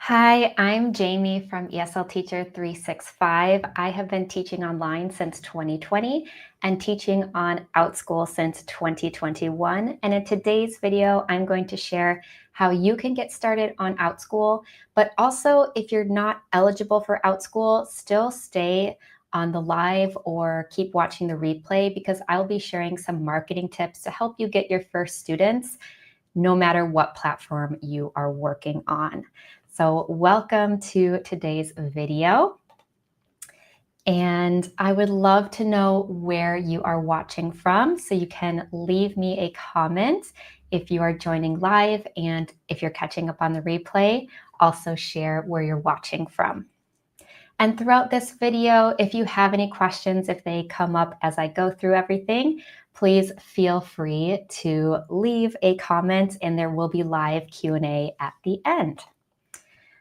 Hi, I'm Jamie from ESL Teacher 365. I have been teaching online since 2020 and teaching on Outschool since 2021. And in today's video, I'm going to share how you can get started on Outschool, but also if you're not eligible for Outschool, still stay on the live or keep watching the replay because I'll be sharing some marketing tips to help you get your first students no matter what platform you are working on. So welcome to today's video. And I would love to know where you are watching from. So you can leave me a comment if you are joining live, and if you're catching up on the replay, also share where you're watching from. And throughout this video, if you have any questions, if they come up as I go through everything, please feel free to leave a comment and there will be live Q&A at the end.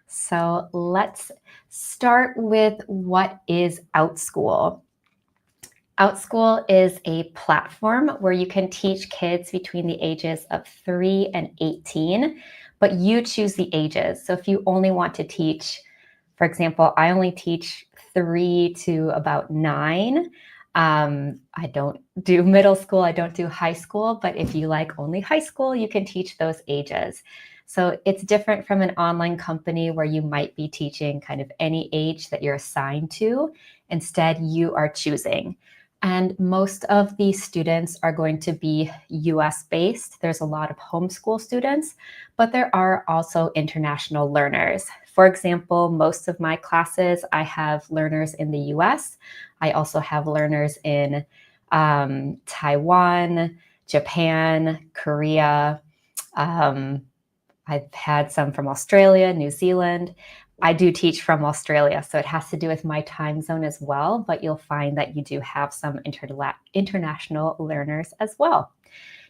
So let's start with what is Outschool. Outschool is a platform where you can teach kids between the ages of 3 and 18, but you choose the ages. So if you only want to teach, for example, I only teach 3 to about 9. I don't do middle school, I don't do high school, but if you like only high school, you can teach those ages. So it's different from an online company where you might be teaching kind of any age that you're assigned to. Instead, you are choosing. And most of the students are going to be US based. There's a lot of homeschool students, but there are also international learners. For example, most of my classes, I have learners in the US. I also have learners in Taiwan, Japan, Korea. I've had some from Australia, New Zealand. I do teach from Australia, so it has to do with my time zone as well, but you'll find that you do have some international learners as well.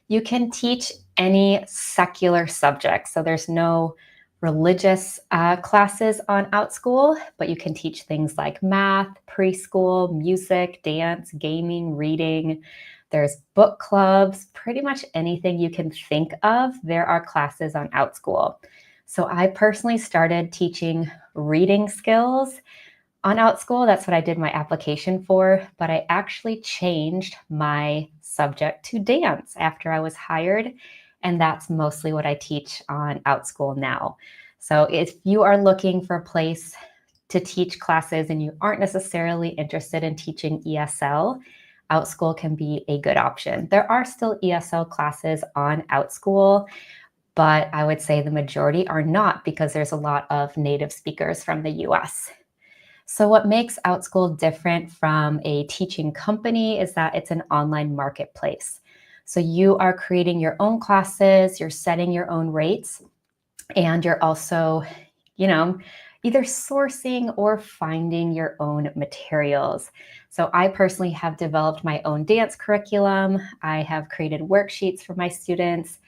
You can teach any secular subject, so there's no religious classes on Outschool, but you can teach things like math, preschool, music, dance, gaming, reading. There's book clubs, pretty much anything you can think of, there are classes on Outschool. So I personally started teaching reading skills on Outschool. That's what I did my application for, but I actually changed my subject to dance after I was hired, and that's mostly what I teach on Outschool now. So if you are looking for a place to teach classes and you aren't necessarily interested in teaching ESL, Outschool can be a good option. There are still ESL classes on Outschool, but I would say the majority are not because there's a lot of native speakers from the US. So what makes Outschool different from a teaching company is that it's an online marketplace. So you are creating your own classes, you're setting your own rates, and you're also, either sourcing or finding your own materials. So I personally have developed my own dance curriculum. I have created worksheets for my students,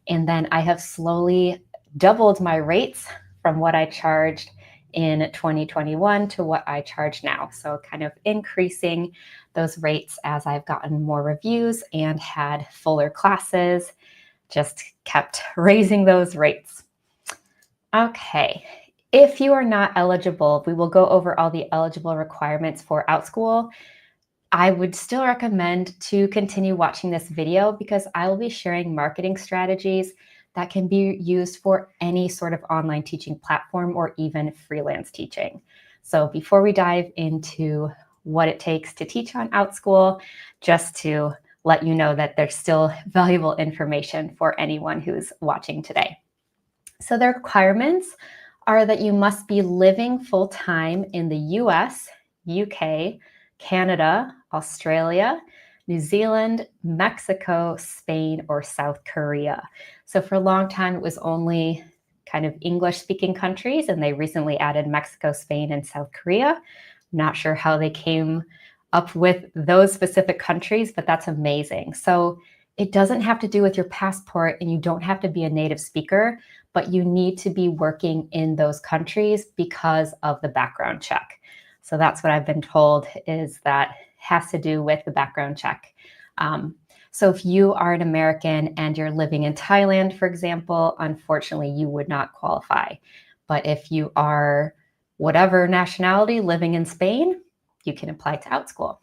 and then I have slowly doubled my rates from what I charged in 2021 to what I charge now. So kind of increasing those rates as I've gotten more reviews and had fuller classes, just kept raising those rates. Okay, if you are not eligible, we will go over all the eligible requirements for Outschool. I would still recommend to continue watching this video because I will be sharing marketing strategies that can be used for any sort of online teaching platform or even freelance teaching. So before we dive into what it takes to teach on Outschool, just to let you know that there's still valuable information for anyone who's watching today. So the requirements are that you must be living full-time in the US, UK, Canada, Australia, New Zealand, Mexico, Spain, or South Korea. So for a long time, it was only kind of English-speaking countries, and they recently added Mexico, Spain, and South Korea. Not sure how they came up with those specific countries, but that's amazing. So it doesn't have to do with your passport, and you don't have to be a native speaker, but you need to be working in those countries because of the background check. So that's what I've been told, is that has to do with the background check. So if you are an American and you're living in Thailand, for example, unfortunately, you would not qualify. But if you are whatever nationality living in Spain, you can apply to Outschool.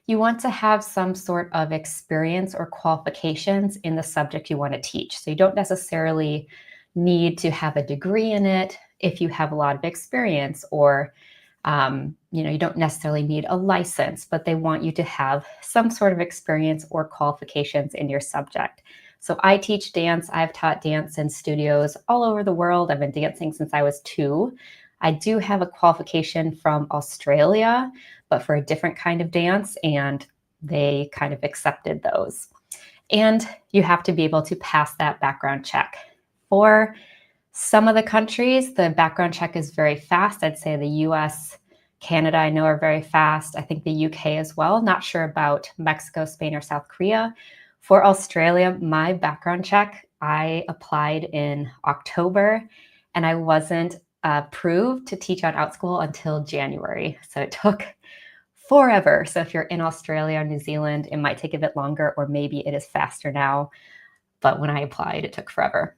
You want to have some sort of experience or qualifications in the subject you want to teach. So you don't necessarily need to have a degree in it if you have a lot of experience, or you don't necessarily need a license, but they want you to have some sort of experience or qualifications in your subject. So I teach dance. I've taught dance in studios all over the world. I've been dancing since I was 2. I do have a qualification from Australia, but for a different kind of dance, and they kind of accepted those. And you have to be able to pass that background check. For some of the countries, the background check is very fast. I'd say the US, Canada, I know are very fast. I think the UK as well. Not sure about Mexico, Spain, or South Korea. For Australia, my background check, I applied in October, and I wasn't approved to teach on Outschool until January. So it took forever. So if you're in Australia or New Zealand, it might take a bit longer, or maybe it is faster now. But when I applied, it took forever.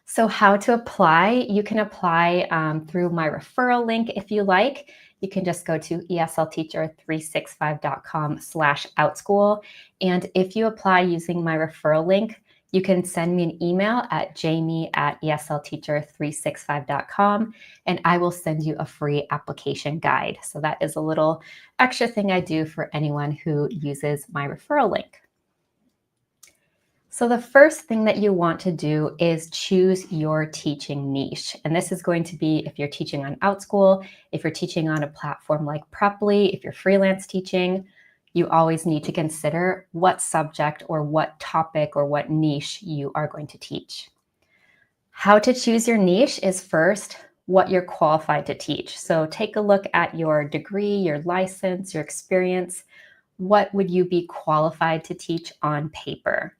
So how to apply? You can apply through my referral link if you like. You can just go to eslteacher365.com/outschool. And if you apply using my referral link, you can send me an email at jamie@eslteacher365.com, and I will send you a free application guide. So that is a little extra thing I do for anyone who uses my referral link. So the first thing that you want to do is choose your teaching niche. And this is going to be if you're teaching on Outschool, if you're teaching on a platform like Preply, if you're freelance teaching, you always need to consider what subject or what topic or what niche you are going to teach. How to choose your niche is first what you're qualified to teach. So take a look at your degree, your license, your experience. What would you be qualified to teach on paper?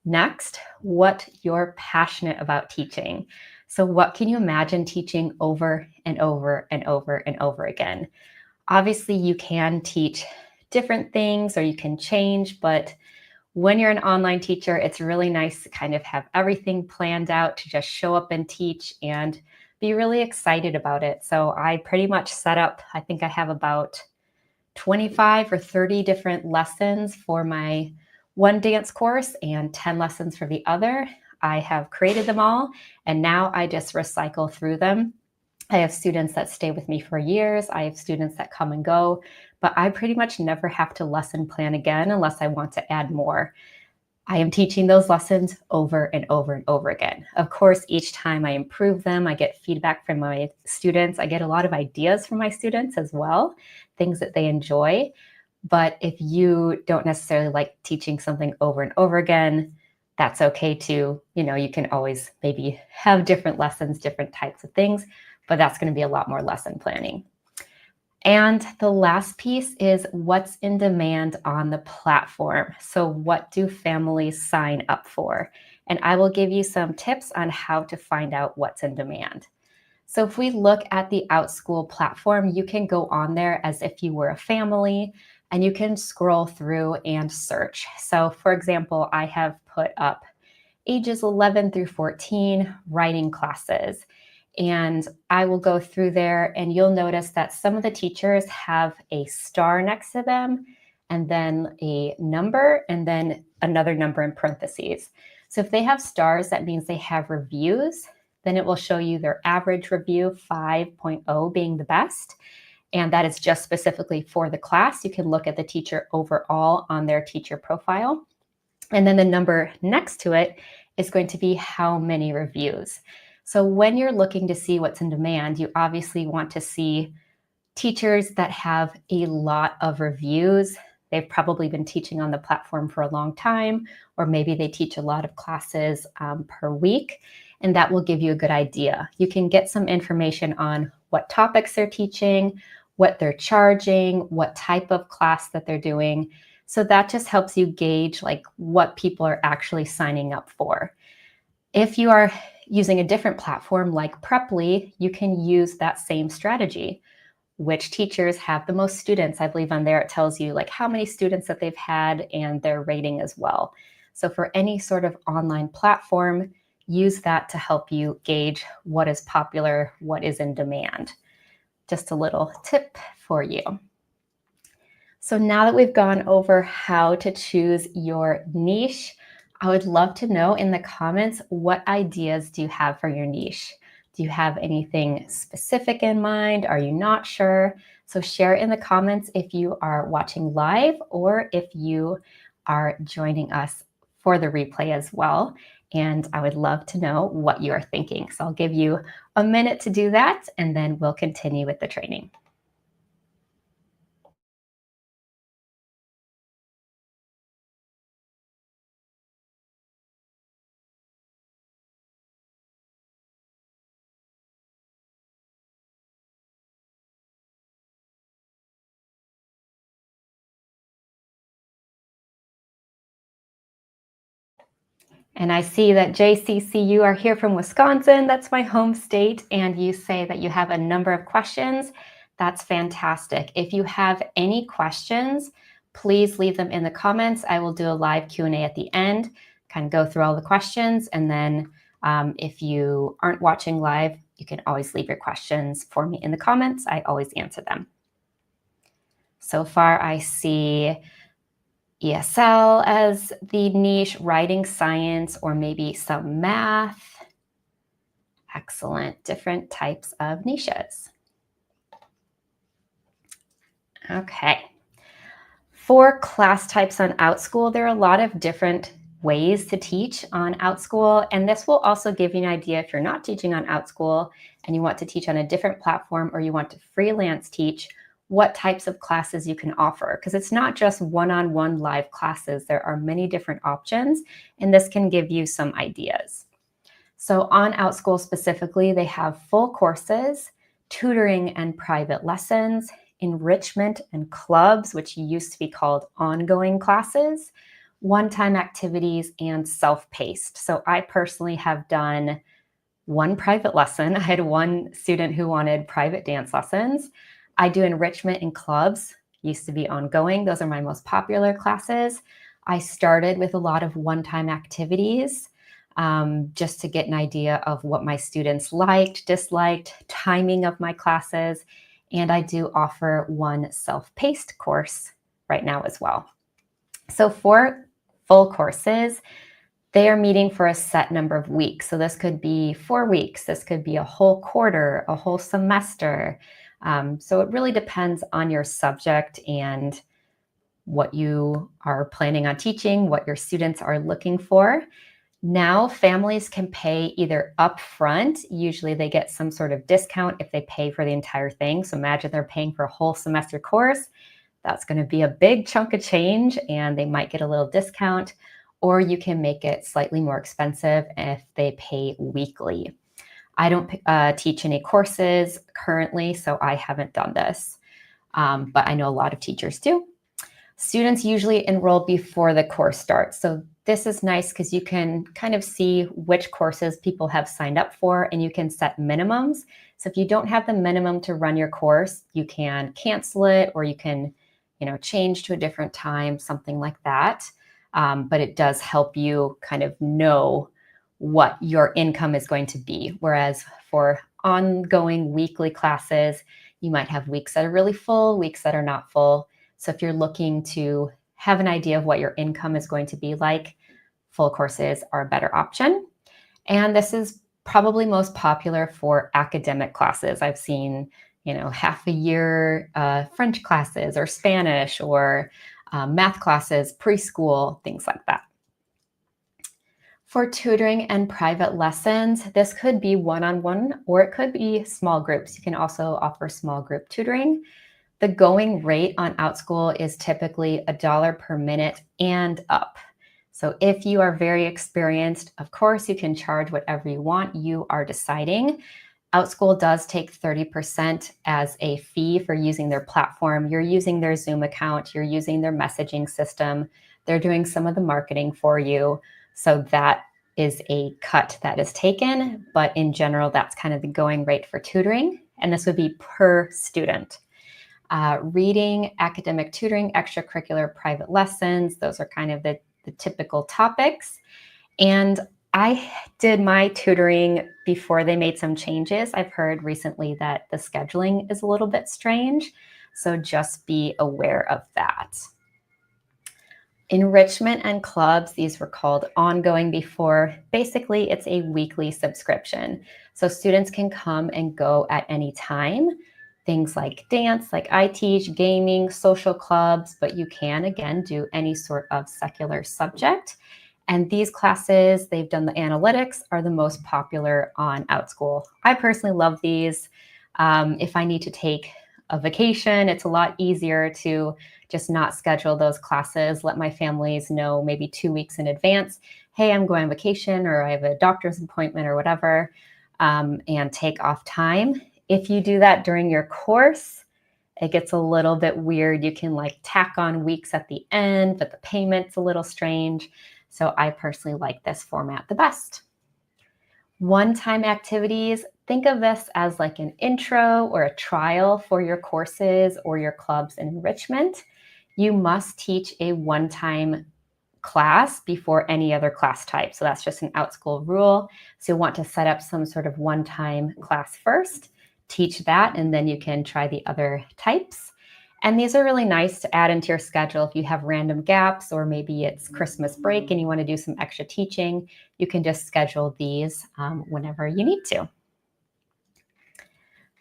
Next, what you're passionate about teaching. So what can you imagine teaching over and over and over and over again? Obviously, you can teach different things or you can change, but when you're an online teacher, it's really nice to kind of have everything planned out to just show up and teach and be really excited about it. So I pretty much set up, I think I have about 25 or 30 different lessons for my one dance course and 10 lessons for the other. I have created them all, and now I just recycle through them. I have students that stay with me for years. I have students that come and go, but I pretty much never have to lesson plan again unless I want to add more. I am teaching those lessons over and over and over again. Of course, each time I improve them, I get feedback from my students. I get a lot of ideas from my students as well, things that they enjoy. But if you don't necessarily like teaching something over and over again, that's okay too. You can always maybe have different lessons, different types of things, but that's going to be a lot more lesson planning. And the last piece is what's in demand on the platform. So what do families sign up for? And I will give you some tips on how to find out what's in demand. So if we look at the Outschool platform, you can go on there as if you were a family, and you can scroll through and search. So for example, I have put up ages 11 through 14 writing classes. And I will go through there, and you'll notice that some of the teachers have a star next to them, and then a number, and then another number in parentheses. So if they have stars, that means they have reviews. Then it will show you their average review, 5.0 being the best. And that is just specifically for the class. You can look at the teacher overall on their teacher profile. And then the number next to it is going to be how many reviews. So when you're looking to see what's in demand, you obviously want to see teachers that have a lot of reviews. They've probably been teaching on the platform for a long time, or maybe they teach a lot of classes per week, and that will give you a good idea. You can get some information on what topics they're teaching, what they're charging, what type of class that they're doing. So that just helps you gauge like what people are actually signing up for. If you are using a different platform like Preply, you can use that same strategy. Which teachers have the most students? I believe on there it tells you like how many students that they've had and their rating as well. So for any sort of online platform, use that to help you gauge what is popular, what is in demand. Just a little tip for you. So now that we've gone over how to choose your niche, I would love to know in the comments, what ideas do you have for your niche? Do you have anything specific in mind? Are you not sure? So share in the comments if you are watching live or if you are joining us for the replay as well. And I would love to know what you are thinking. So I'll give you a minute to do that, and then we'll continue with the training. And I see that JCC, you are here from Wisconsin. That's my home state. And you say that you have a number of questions. That's fantastic. If you have any questions, please leave them in the comments. I will do a live Q&A at the end, kind of go through all the questions. And then if you aren't watching live, you can always leave your questions for me in the comments. I always answer them. So far, I see ESL as the niche, writing science, or maybe some math. Excellent, different types of niches. Okay. For class types on Outschool, there are a lot of different ways to teach on Outschool, and this will also give you an idea if you're not teaching on Outschool and you want to teach on a different platform or you want to freelance teach, what types of classes you can offer, because it's not just one-on-one live classes. There are many different options, and this can give you some ideas. So on Outschool specifically, they have full courses, tutoring and private lessons, enrichment and clubs, which used to be called ongoing classes, one-time activities, and self-paced. So I personally have done one private lesson. I had one student who wanted private dance lessons. I do enrichment in clubs, used to be ongoing. Those are my most popular classes. I started with a lot of one-time activities just to get an idea of what my students liked, disliked, timing of my classes. And I do offer one self-paced course right now as well. So for full courses, they are meeting for a set number of weeks. So this could be 4 weeks. This could be a whole quarter, a whole semester. So it really depends on your subject and what you are planning on teaching, what your students are looking for. Now families can pay either upfront. Usually they get some sort of discount if they pay for the entire thing. So imagine they're paying for a whole semester course. That's going to be a big chunk of change, and they might get a little discount. Or you can make it slightly more expensive if they pay weekly. I don't teach any courses currently, so I haven't done this, but I know a lot of teachers do. Students usually enroll before the course starts. So this is nice because you can kind of see which courses people have signed up for, and you can set minimums. So if you don't have the minimum to run your course, you can cancel it, or you can, change to a different time, something like that. But it does help you kind of know what your income is going to be. Whereas for ongoing weekly classes, you might have weeks that are really full, weeks that are not full. So if you're looking to have an idea of what your income is going to be like, full courses are a better option. And this is probably most popular for academic classes. I've seen, half a year French classes or Spanish or math classes, preschool, things like that. For tutoring and private lessons, this could be one-on-one or it could be small groups. You can also offer small group tutoring. The going rate on Outschool is typically $1 per minute and up. So if you are very experienced, of course, you can charge whatever you want. You are deciding. Outschool does take 30% as a fee for using their platform. You're using their Zoom account. You're using their messaging system. They're doing some of the marketing for you. So that is a cut that is taken. But in general, that's kind of the going rate for tutoring. And this would be per student. Reading, academic tutoring, extracurricular, private lessons. Those are kind of the typical topics. And I did my tutoring before they made some changes. I've heard recently that the scheduling is a little bit strange, so just be aware of that. Enrichment and clubs, these were called ongoing before. Basically, it's a weekly subscription. So students can come and go at any time. Things like dance, like I teach, gaming, social clubs, but you can, again, do any sort of secular subject. And these classes, they've done the analytics, are the most popular on Outschool. I personally love these. If I need to take a vacation, it's a lot easier to just not schedule those classes, let my families know maybe 2 weeks in advance, hey, I'm going on vacation or I have a doctor's appointment or whatever, and take off time. If you do that during your course, it gets a little bit weird. You can like tack on weeks at the end, but the payment's a little strange. So I personally like this format the best. One-time activities, think of this as like an intro or a trial for your courses or your clubs and enrichment. You must teach a one-time class before any other class type. So that's just an Outschool rule. So you'll want to set up some sort of one-time class first, teach that, and then you can try the other types. And these are really nice to add into your schedule if you have random gaps, or maybe it's Christmas break and you want to do some extra teaching. You can just schedule these whenever you need to.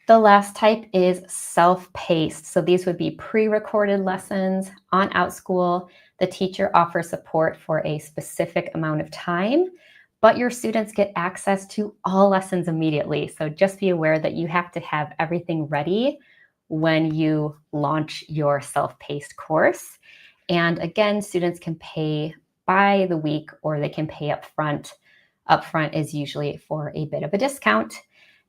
The last type is self-paced. So these would be pre-recorded lessons on Outschool. The teacher offers support for a specific amount of time, but your students get access to all lessons immediately. So just be aware that you have to have everything ready when you launch your self-paced course. And again, students can pay by the week or they can pay up front. Upfront is usually for a bit of a discount.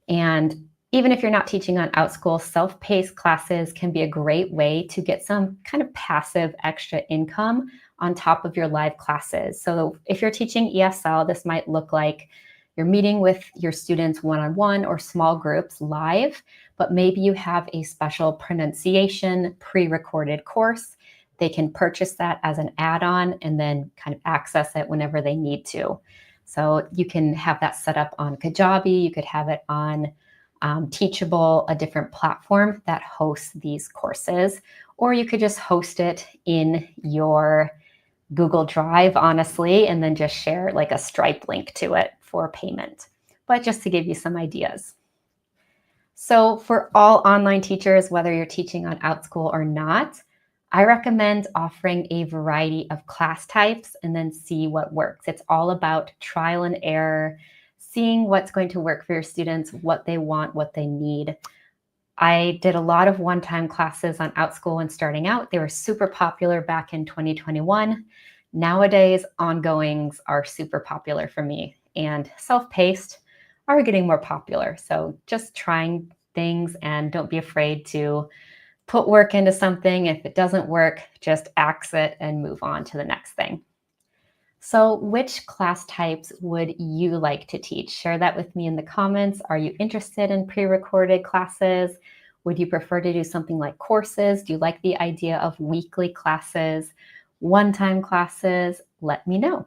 And even if you're not teaching on Outschool, self-paced classes can be a great way to get some kind of passive extra income on top of your live classes. So if you're teaching ESL, this might look like you're meeting with your students one-on-one or small groups live, but maybe you have a special pronunciation pre-recorded course. They can purchase that as an add-on and then kind of access it whenever they need to. So you can have that set up on Kajabi, you could have it on Teachable, a different platform that hosts these courses, or you could just host it in your Google Drive, honestly, and then just share like a Stripe link to it for payment. But just to give you some ideas. So for all online teachers, whether you're teaching on Outschool or not, I recommend offering a variety of class types and then see what works. It's all about trial and error, seeing what's going to work for your students, what they want, what they need. I did a lot of one-time classes on Outschool when starting out. They were super popular back in 2021. Nowadays, ongoings are super popular for me, and self-paced are getting more popular. So just trying things, and don't be afraid to put work into something. If it doesn't work, just axe it and move on to the next thing. So which class types would you like to teach? Share that with me in the comments. Are you interested in pre-recorded classes? Would you prefer to do something like courses? Do you like the idea of weekly classes, one-time classes? Let me know.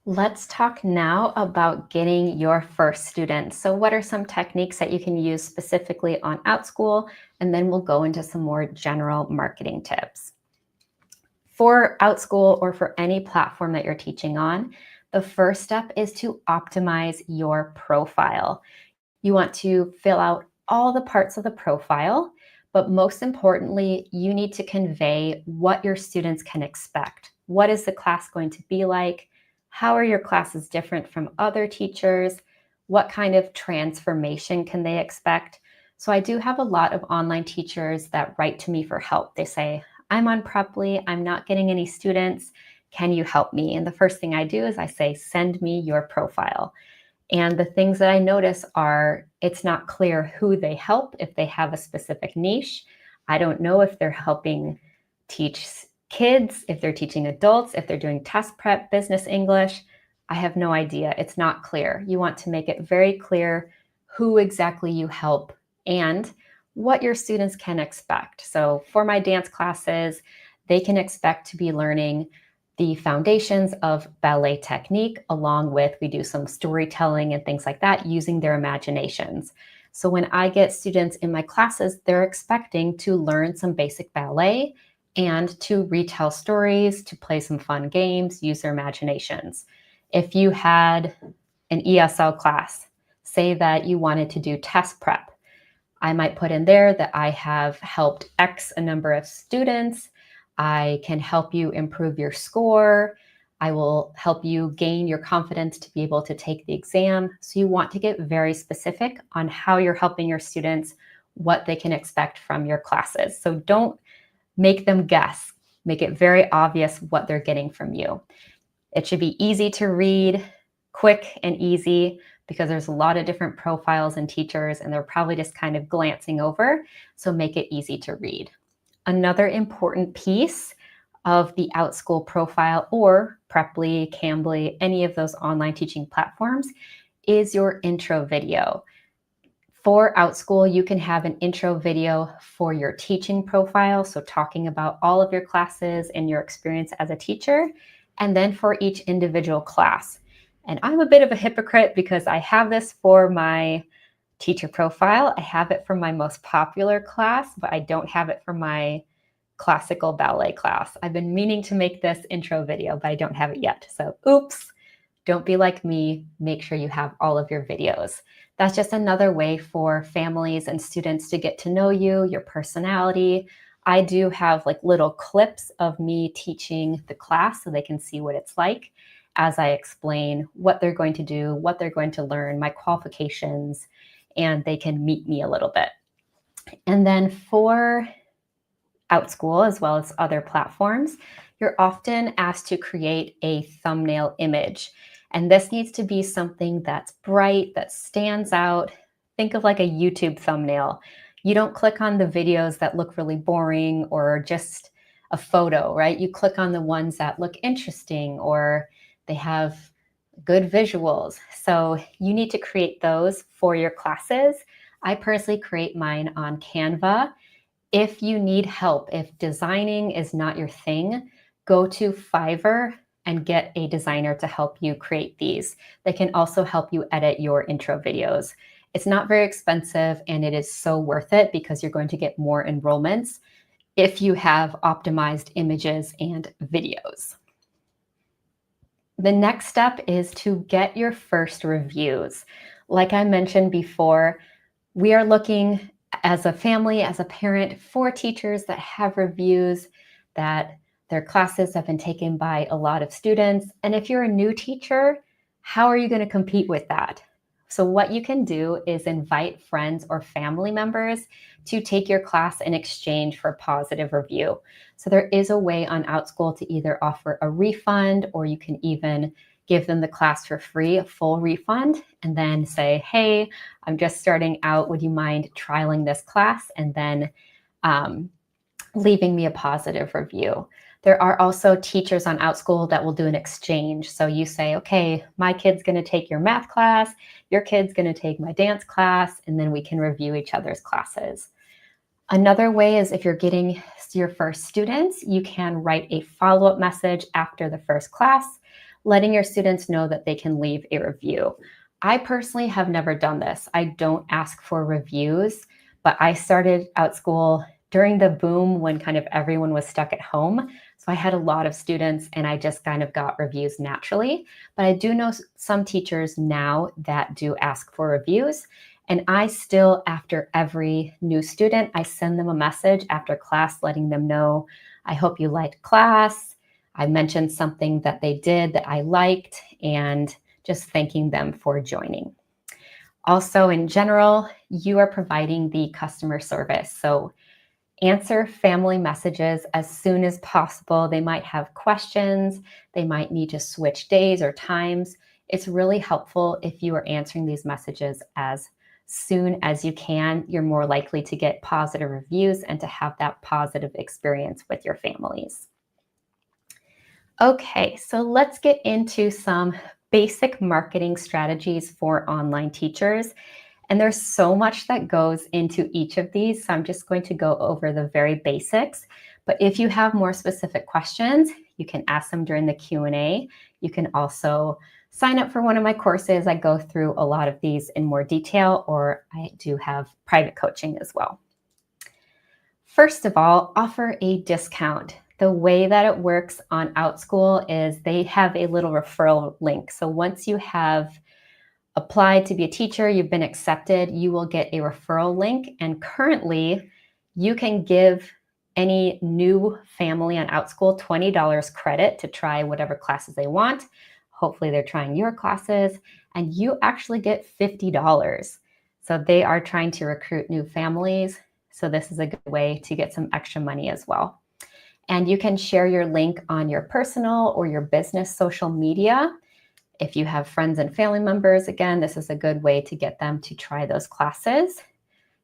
Let's talk now about getting your first student. So what are some techniques that you can use specifically on Outschool? And then we'll go into some more general marketing tips. For Outschool or for any platform that you're teaching on, the first step is to optimize your profile. You want to fill out all the parts of the profile, but most importantly, you need to convey what your students can expect. What is the class going to be like? How are your classes different from other teachers? What kind of transformation can they expect? So I do have a lot of online teachers that write to me for help. They say, I'm on Preply, I'm not getting any students. Can you help me? And the first thing I do is I say, send me your profile. And the things that I notice are it's not clear who they help, if they have a specific niche. I don't know if they're helping teach kids, if they're teaching adults, if they're doing test prep, business English. I have no idea. It's not clear. You want to make it very clear who exactly you help and what your students can expect. So for my dance classes, they can expect to be learning the foundations of ballet technique, along with we do some storytelling and things like that using their imaginations. So when I get students in my classes, they're expecting to learn some basic ballet and to retell stories, to play some fun games, use their imaginations. If you had an ESL class, say that you wanted to do test prep, I might put in there that I have helped X a number of students. I can help you improve your score. I will help you gain your confidence to be able to take the exam. So you want to get very specific on how you're helping your students, what they can expect from your classes. So don't make them guess. Make it very obvious what they're getting from you. It should be easy to read, quick and easy, because there's a lot of different profiles and teachers, and they're probably just kind of glancing over. So make it easy to read. Another important piece of the Outschool profile or Preply, Cambly, any of those online teaching platforms is your intro video. For Outschool, you can have an intro video for your teaching profile, so talking about all of your classes and your experience as a teacher, and then for each individual class. And I'm a bit of a hypocrite because I have this for my teacher profile. I have it for my most popular class, but I don't have it for my classical ballet class. I've been meaning to make this intro video, but I don't have it yet. So oops, don't be like me. Make sure you have all of your videos. That's just another way for families and students to get to know you, your personality. I do have like little clips of me teaching the class so they can see what it's like as I explain what they're going to do, what they're going to learn, my qualifications, and they can meet me a little bit. And then for Outschool, as well as other platforms, you're often asked to create a thumbnail image. And this needs to be something that's bright, that stands out. Think of like a YouTube thumbnail. You don't click on the videos that look really boring or just a photo, right? You click on the ones that look interesting or they have good visuals. So you need to create those for your classes. I personally create mine on Canva. If you need help, if designing is not your thing, go to Fiverr and get a designer to help you create these. They can also help you edit your intro videos. It's not very expensive and it is so worth it because you're going to get more enrollments if you have optimized images and videos. The next step is to get your first reviews. Like I mentioned before, we are looking as a family, as a parent, for teachers that have reviews, that their classes have been taken by a lot of students. And if you're a new teacher, how are you going to compete with that? So what you can do is invite friends or family members to take your class in exchange for a positive review. So there is a way on Outschool to either offer a refund, or you can even give them the class for free, a full refund, and then say, hey, I'm just starting out. Would you mind trialing this class? And then leaving me a positive review. There are also teachers on Outschool that will do an exchange. So you say, okay, my kid's going to take your math class, your kid's going to take my dance class, and then we can review each other's classes. Another way is if you're getting your first students, you can write a follow-up message after the first class, letting your students know that they can leave a review. I personally have never done this. I don't ask for reviews, but I started Outschool during the boom when kind of everyone was stuck at home. So I had a lot of students and I just kind of got reviews naturally. But I do know some teachers now that do ask for reviews. And I still, after every new student, I send them a message after class letting them know, I hope you liked class. I mentioned something that they did that I liked, and just thanking them for joining. Also, in general, you are providing the customer service. So answer family messages as soon as possible. They might have questions. They might need to switch days or times. It's really helpful if you are answering these messages as soon as you can. You're more likely to get positive reviews and to have that positive experience with your families. Okay, so let's get into some basic marketing strategies for online teachers. And there's so much that goes into each of these, so I'm just going to go over the very basics. But if you have more specific questions, you can ask them during the Q&A. You can also sign up for one of my courses. I go through a lot of these in more detail, or I do have private coaching as well. First of all, offer a discount. The way that it works on Outschool is they have a little referral link. So once you have applied to be a teacher, you've been accepted, you will get a referral link. And currently, you can give any new family on Outschool $20 credit to try whatever classes they want. Hopefully they're trying your classes, and you actually get $50. So they are trying to recruit new families. So this is a good way to get some extra money as well. And you can share your link on your personal or your business social media. If you have friends and family members, again, this is a good way to get them to try those classes.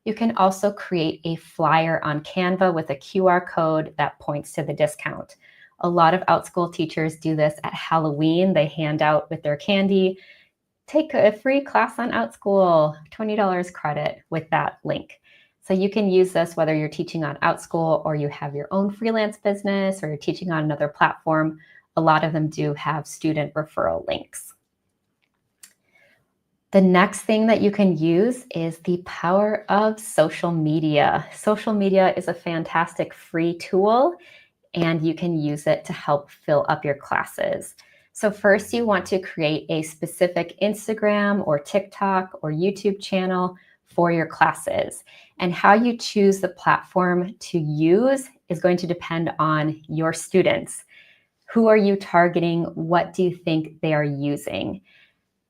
You can also create a flyer on Canva with a QR code that points to the discount. A lot of Outschool teachers do this at Halloween. They hand out with their candy, take a free class on Outschool, $20 credit with that link. So you can use this whether you're teaching on Outschool or you have your own freelance business or you're teaching on another platform. A lot of them do have student referral links. The next thing that you can use is the power of social media. Social media is a fantastic free tool, and you can use it to help fill up your classes. So first, you want to create a specific Instagram or TikTok or YouTube channel for your classes. And how you choose the platform to use is going to depend on your students. Who are you targeting? What do you think they are using?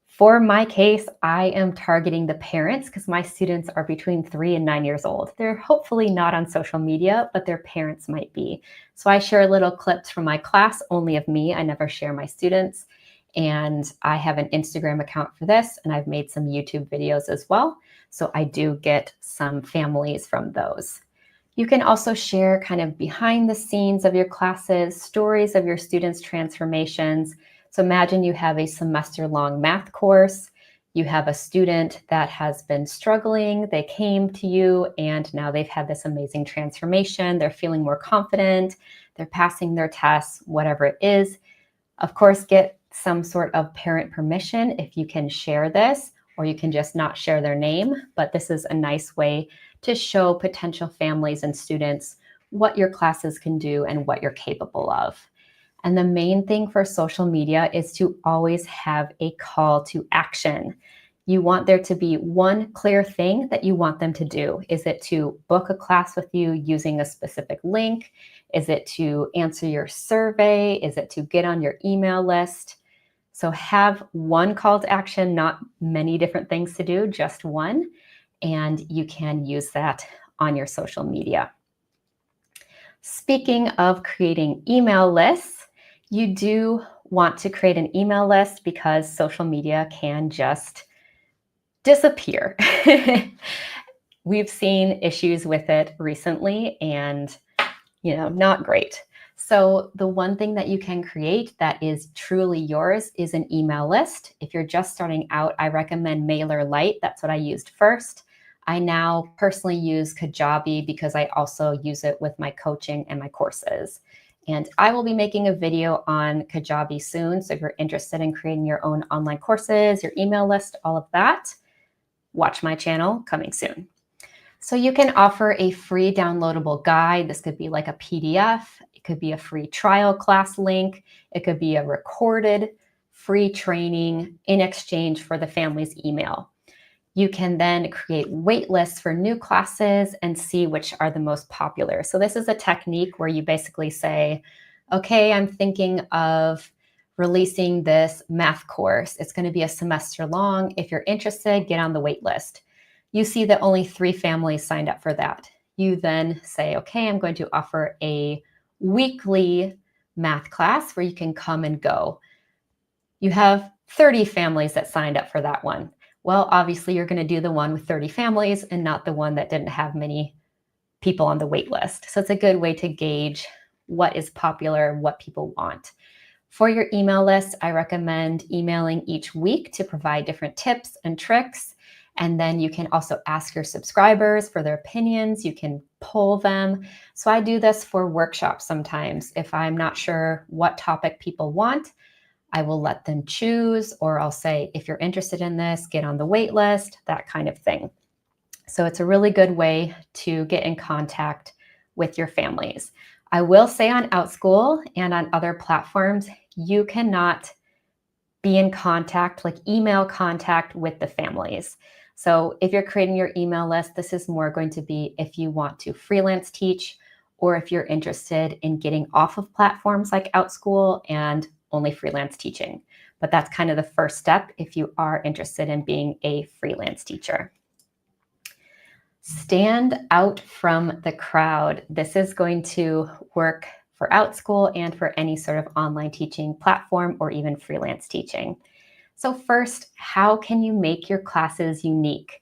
For my case, I am targeting the parents because my students are between 3 and 9 years old. They're hopefully not on social media, but their parents might be. So I share little clips from my class only of me. I never share my students. And I have an Instagram account for this, and I've made some YouTube videos as well. So I do get some families from those. You can also share kind of behind the scenes of your classes, stories of your students' transformations. So imagine you have a semester-long math course. You have a student that has been struggling. They came to you, and now they've had this amazing transformation. They're feeling more confident. They're passing their tests, whatever it is. Of course, get some sort of parent permission if you can share this, or you can just not share their name. But this is a nice way to show potential families and students what your classes can do and what you're capable of. And the main thing for social media is to always have a call to action. You want there to be one clear thing that you want them to do. Is it to book a class with you using a specific link? Is it to answer your survey? Is it to get on your email list? So have one call to action, not many different things to do, just one. And you can use that on your social media. Speaking of creating email lists, you do want to create an email list because social media can just disappear. We've seen issues with it recently and, not great. So the one thing that you can create that is truly yours is an email list. If you're just starting out, I recommend MailerLite. That's what I used first. I now personally use Kajabi because I also use it with my coaching and my courses. And I will be making a video on Kajabi soon. So if you're interested in creating your own online courses, your email list, all of that, watch my channel, coming soon. So you can offer a free downloadable guide. This could be like a PDF. It could be a free trial class link. It could be a recorded free training in exchange for the family's email. You can then create wait lists for new classes and see which are the most popular. So this is a technique where you basically say, okay, I'm thinking of releasing this math course. It's going to be a semester long. If you're interested, get on the wait list. You see that only 3 families signed up for that. You then say, okay, I'm going to offer a weekly math class where you can come and go. You have 30 families that signed up for that one. Well, obviously you're going to do the one with 30 families and not the one that didn't have many people on the wait list. So it's a good way to gauge what is popular, what people want. For your email list, I recommend emailing each week to provide different tips and tricks. And then you can also ask your subscribers for their opinions. You can poll them. So I do this for workshops sometimes. If I'm not sure what topic people want, I will let them choose, or I'll say, if you're interested in this, get on the wait list, that kind of thing. So it's a really good way to get in contact with your families. I will say on Outschool and on other platforms, you cannot be in contact, like email contact with the families. So if you're creating your email list, this is more going to be if you want to freelance teach, or if you're interested in getting off of platforms like Outschool and only freelance teaching. But that's kind of the first step if you are interested in being a freelance teacher. Stand out from the crowd. This is going to work for Outschool and for any sort of online teaching platform or even freelance teaching. So first, how can you make your classes unique?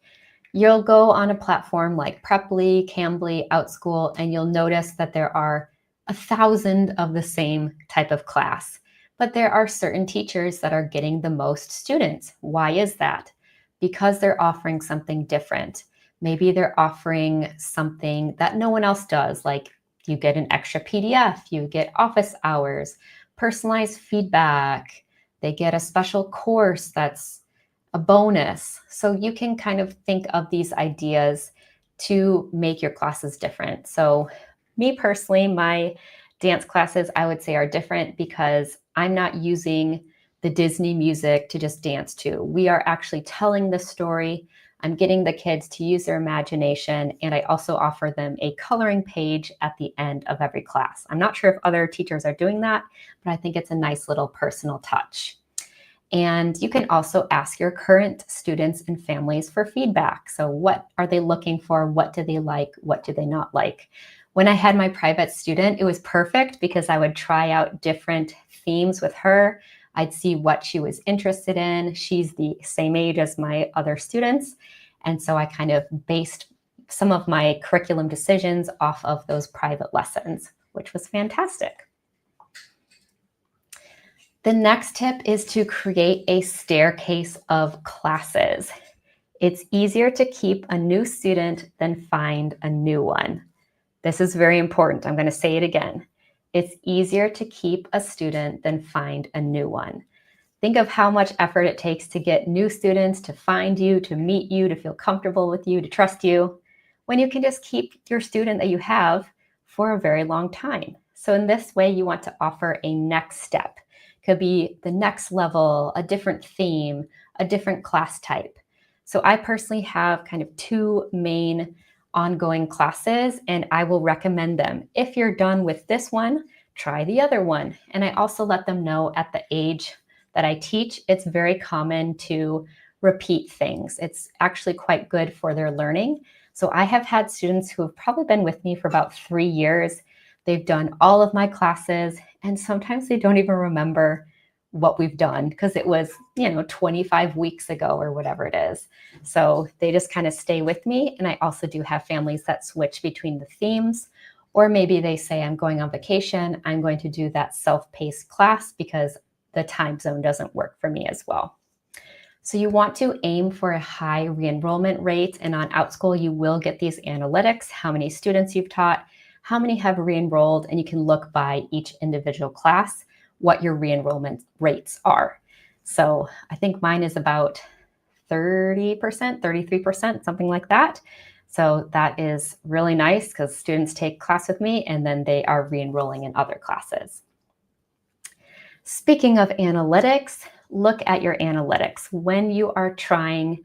You'll go on a platform like Preply, Cambly, Outschool, and you'll notice that there are 1,000 of the same type of class. But there are certain teachers that are getting the most students. Why is that? Because they're offering something different. Maybe they're offering something that no one else does, like you get an extra PDF, you get office hours, personalized feedback, they get a special course that's a bonus. So you can kind of think of these ideas to make your classes different. So me personally, my dance classes, I would say, are different because I'm not using the Disney music to just dance to. We are actually telling the story. I'm getting the kids to use their imagination, and I also offer them a coloring page at the end of every class. I'm not sure if other teachers are doing that, but I think it's a nice little personal touch. And you can also ask your current students and families for feedback. So what are they looking for? What do they like? What do they not like? When I had my private student, it was perfect because I would try out different themes with her. I'd see what she was interested in. She's the same age as my other students. And so I kind of based some of my curriculum decisions off of those private lessons, which was fantastic. The next tip is to create a staircase of classes. It's easier to keep a new student than find a new one. This is very important. I'm going to say it again. It's easier to keep a student than find a new one. Think of how much effort it takes to get new students to find you, to meet you, to feel comfortable with you, to trust you, when you can just keep your student that you have for a very long time. So in this way, you want to offer a next step. Could be the next level, a different theme, a different class type. So I personally have kind of two main ongoing classes, and I will recommend them. If you're done with this one, try the other one. And I also let them know at the age that I teach, it's very common to repeat things. It's actually quite good for their learning. So I have had students who have probably been with me for about 3 years. They've done all of my classes, and sometimes they don't even remember what we've done because it was, 25 weeks ago or whatever it is. So they just kind of stay with me. And I also do have families that switch between the themes, or maybe they say, I'm going on vacation, I'm going to do that self-paced class because the time zone doesn't work for me as well. So you want to aim for a high re-enrollment rate, and on Outschool, you will get these analytics, how many students you've taught, how many have re-enrolled, and you can look by each individual class what your re-enrollment rates are. So I think mine is about 30%, 33%, something like that. So that is really nice because students take class with me and then they are re-enrolling in other classes. Speaking of analytics, look at your analytics. When you are trying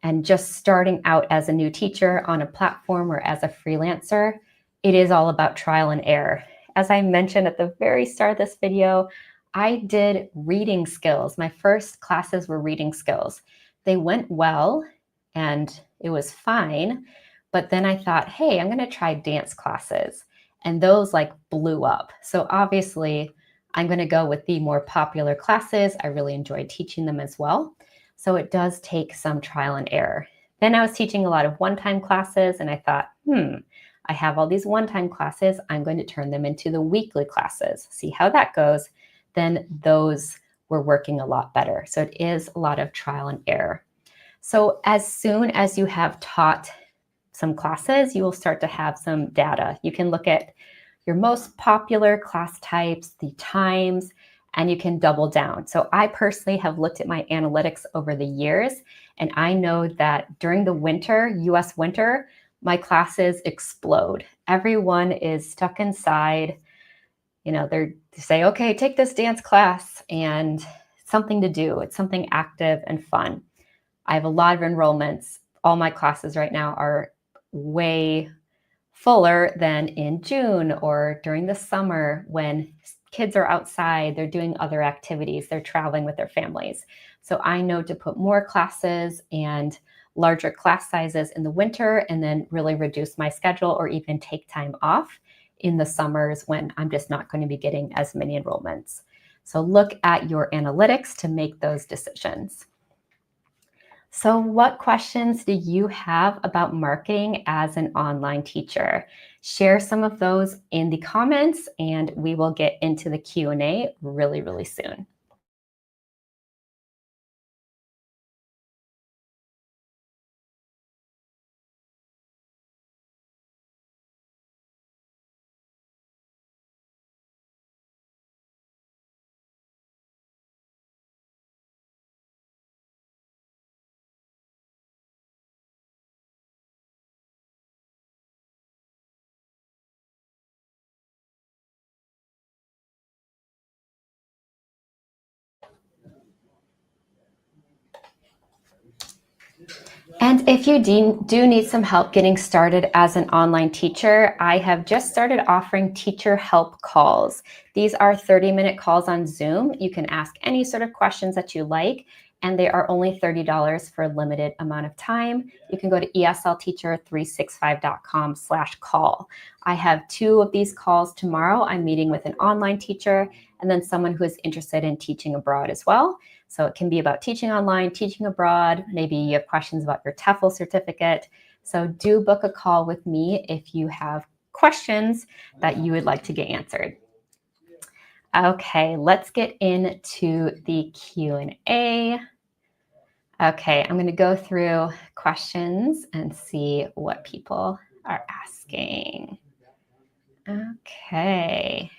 and just starting out as a new teacher on a platform or as a freelancer, it is all about trial and error. As I mentioned at the very start of this video, I did reading skills. My first classes were reading skills. They went well and it was fine, but then I thought, hey, I'm going to try dance classes. And those blew up. So obviously I'm going to go with the more popular classes. I really enjoy teaching them as well. So it does take some trial and error. Then I was teaching a lot of one-time classes, and I thought, I have all these one-time classes. I'm going to turn them into the weekly classes, see how that goes. Then those were working a lot better. So it is a lot of trial and error. So as soon as you have taught some classes, you will start to have some data. You can look at your most popular class types, the times, and you can double down. So I personally have looked at my analytics over the years, and I know that during the winter, US winter, my classes explode. Everyone is stuck inside. They say, okay, take this dance class, and something to do. It's something active and fun. I have a lot of enrollments. All my classes right now are way fuller than in June or during the summer when kids are outside, they're doing other activities, they're traveling with their families. So I know to put more classes and larger class sizes in the winter and then really reduce my schedule or even take time off in the summers when I'm just not going to be getting as many enrollments. So look at your analytics to make those decisions. So what questions do you have about marketing as an online teacher? Share some of those in the comments and we will get into the Q&A really, really soon. And if you do need some help getting started as an online teacher, I have just started offering teacher help calls. These are 30-minute calls on Zoom. You can ask any sort of questions that you like, and they are only $30 for a limited amount of time. You can go to eslteacher365.com/call. I have 2 of these calls tomorrow. I'm meeting with an online teacher and then someone who is interested in teaching abroad as well. So it can be about teaching online, teaching abroad. Maybe you have questions about your TEFL certificate. So do book a call with me if you have questions that you would like to get answered. Okay, let's get into the Q&A. Okay, I'm going to go through questions and see what people are asking. Okay.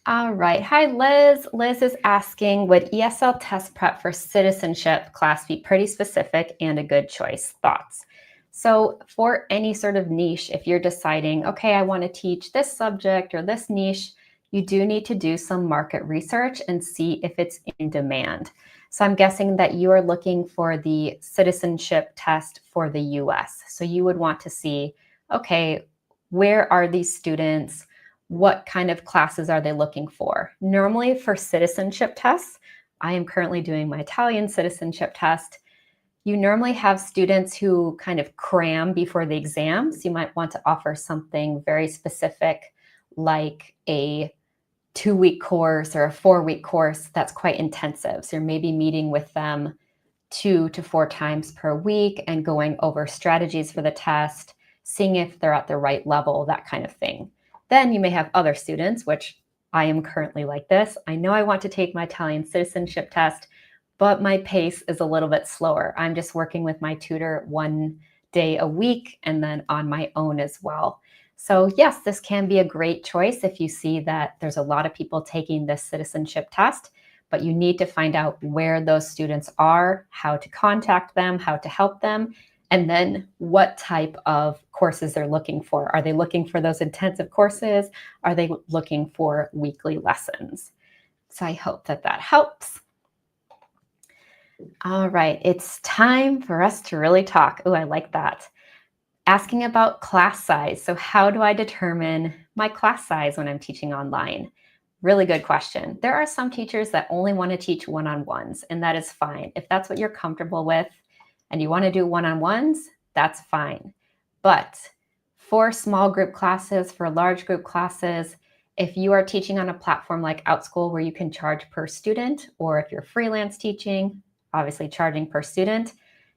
All right. Hi, Liz. Liz is asking, would ESL test prep for citizenship class be pretty specific and a good choice? Thoughts? So for any sort of niche, if you're deciding, okay, I want to teach this subject or this niche, you do need to do some market research and see if it's in demand. So I'm guessing that you are looking for the citizenship test for the US. So you would want to see, okay, where are these students? What kind of classes are they looking for? Normally for citizenship tests, I am currently doing my Italian citizenship test. You normally have students who kind of cram before the exams. You might want to offer something very specific like a 2-week course or a 4-week course that's quite intensive. So you're maybe meeting with them 2 to 4 times per week and going over strategies for the test, seeing if they're at the right level, that kind of thing. Then you may have other students, which I am currently like this. I know I want to take my Italian citizenship test, but my pace is a little bit slower. I'm just working with my tutor 1 day a week and then on my own as well. So yes, this can be a great choice if you see that there's a lot of people taking this citizenship test, but you need to find out where those students are, how to contact them, how to help them, and then what type of courses they're looking for. Are they looking for those intensive courses? Are they looking for weekly lessons? So I hope that that helps. All right, it's time for us to really talk. Oh, I like that. Asking about class size. So how do I determine my class size when I'm teaching online? Really good question. There are some teachers that only want to teach one-on-ones, and that is fine. If that's what you're comfortable with and you want to do one-on-ones, that's fine. But for small group classes, for large group classes, If you are teaching on a platform like Outschool where you can charge per student, or if you're freelance teaching, obviously charging per student,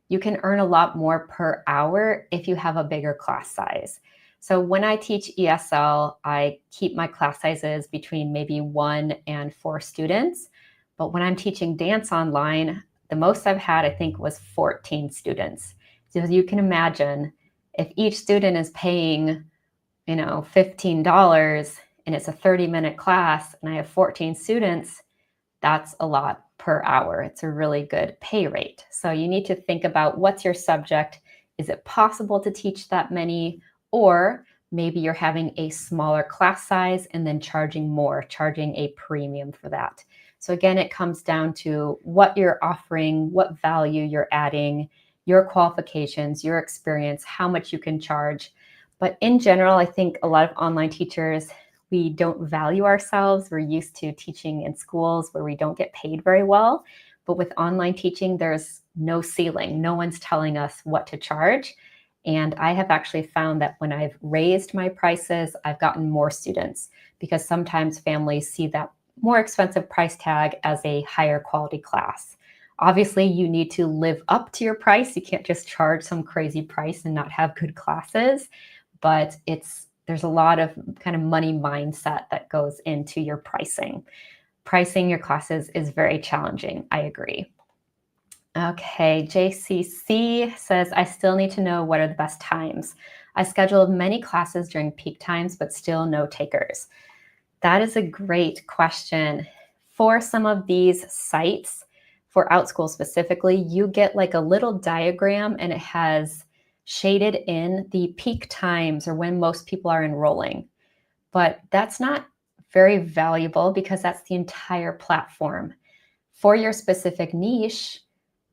you can earn a lot more per hour if you have a bigger class size. So when I teach ESL, I keep my class sizes between maybe 1 and 4 students. But when I'm teaching dance online, the most I've had, I think, was 14 students. So you can imagine if each student is paying, $15 and it's a 30-minute class and I have 14 students, that's a lot per hour. It's a really good pay rate. So you need to think about what's your subject. Is it possible to teach that many? Or maybe you're having a smaller class size and then charging a premium for that. So again, it comes down to what you're offering, what value you're adding, your qualifications, your experience, how much you can charge. But in general, I think a lot of online teachers, we don't value ourselves. We're used to teaching in schools where we don't get paid very well. But with online teaching, there's no ceiling. No one's telling us what to charge. And I have actually found that when I've raised my prices, I've gotten more students, because sometimes families see that more expensive price tag as a higher quality class. Obviously, you need to live up to your price. You can't just charge some crazy price and not have good classes. But there's a lot of kind of money mindset that goes into your pricing. Pricing your classes is very challenging. I agree. Okay, JCC says, I still need to know what are the best times. I scheduled many classes during peak times, but still no takers. That is a great question. For some of these sites, for Outschool specifically, you get like a little diagram and it has shaded in the peak times or when most people are enrolling. But that's not very valuable because that's the entire platform. For your specific niche,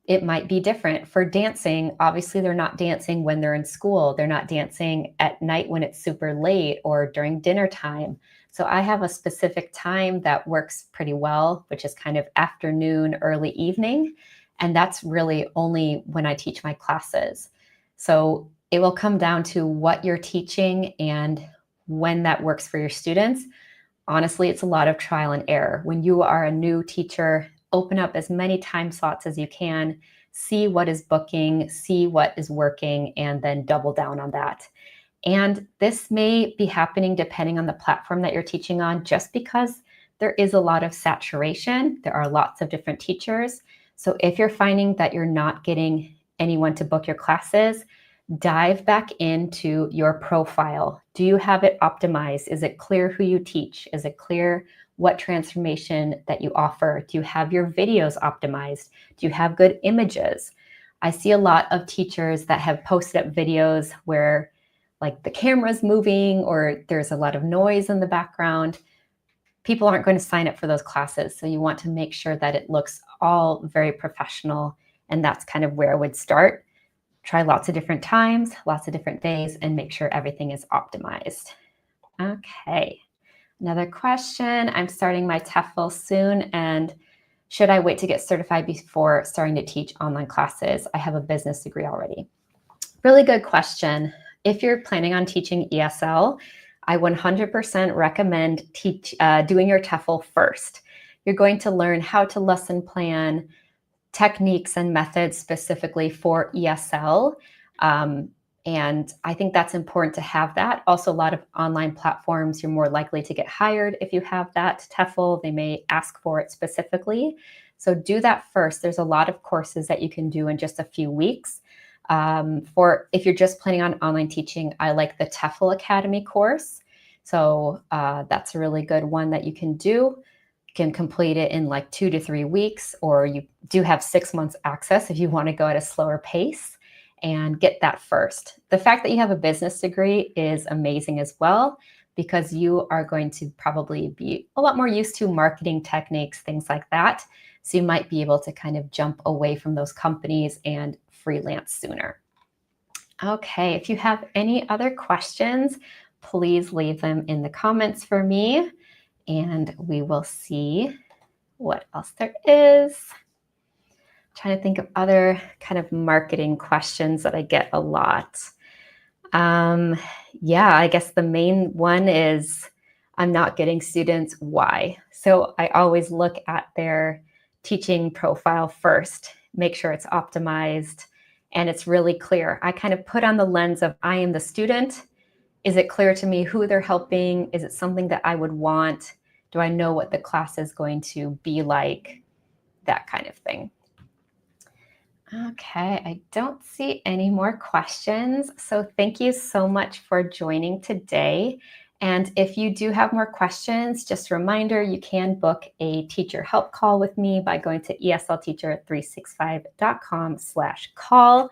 it might be different. For dancing, obviously they're not dancing when they're in school. They're not dancing at night when it's super late or during dinner time. So I have a specific time that works pretty well, which is kind of afternoon, early evening. And that's really only when I teach my classes. So it will come down to what you're teaching and when that works for your students. Honestly, it's a lot of trial and error. When you are a new teacher, open up as many time slots as you can, see what is booking, see what is working, and then double down on that. And this may be happening depending on the platform that you're teaching on, just because there is a lot of saturation. There are lots of different teachers. So if you're finding that you're not getting anyone to book your classes, dive back into your profile. Do you have it optimized? Is it clear who you teach? Is it clear what transformation that you offer? Do you have your videos optimized? Do you have good images? I see a lot of teachers that have posted up videos where like the camera's moving or there's a lot of noise in the background. People aren't going to sign up for those classes. So you want to make sure that it looks all very professional. And that's kind of where I would start. Try lots of different times, lots of different days, and make sure everything is optimized. Okay, another question. I'm starting my TEFL soon, and should I wait to get certified before starting to teach online classes? I have a business degree already. Really good question. If you're planning on teaching ESL, I 100% recommend doing your TEFL first. You're going to learn how to lesson plan, techniques and methods specifically for ESL. And I think that's important to have that. Also, a lot of online platforms, you're more likely to get hired if you have that TEFL. They may ask for it specifically. So do that first. There's a lot of courses that you can do in just a few weeks. If you're just planning on online teaching, I like the TEFL Academy course. So that's a really good one that you can do. Can complete it in like 2 to 3 weeks, or you do have 6 months access if you want to go at a slower pace and get that first. The fact that you have a business degree is amazing as well, because you are going to probably be a lot more used to marketing techniques, things like that. So you might be able to kind of jump away from those companies and freelance sooner. Okay, if you have any other questions, please leave them in the comments for me, and we will see what else there is. Trying to think of other kind of marketing questions that I get a lot. Yeah, I guess the main one is I'm not getting students, why? So I always look at their teaching profile first, make sure it's optimized and it's really clear. I kind of put on the lens of I am the student. Is it clear to me who they're helping? Is it something that I would want? Do I know what the class is going to be like? That kind of thing. Okay, I don't see any more questions. So thank you so much for joining today. And if you do have more questions, just a reminder, you can book a teacher help call with me by going to eslteacher365.com/call.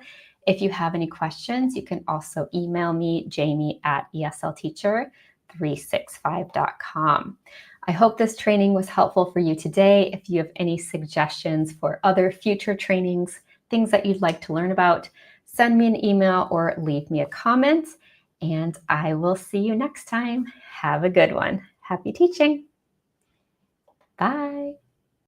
If you have any questions, you can also email me, jamie@eslteacher365.com. I hope this training was helpful for you today. If you have any suggestions for other future trainings, things that you'd like to learn about, send me an email or leave me a comment, and I will see you next time. Have a good one. Happy teaching. Bye.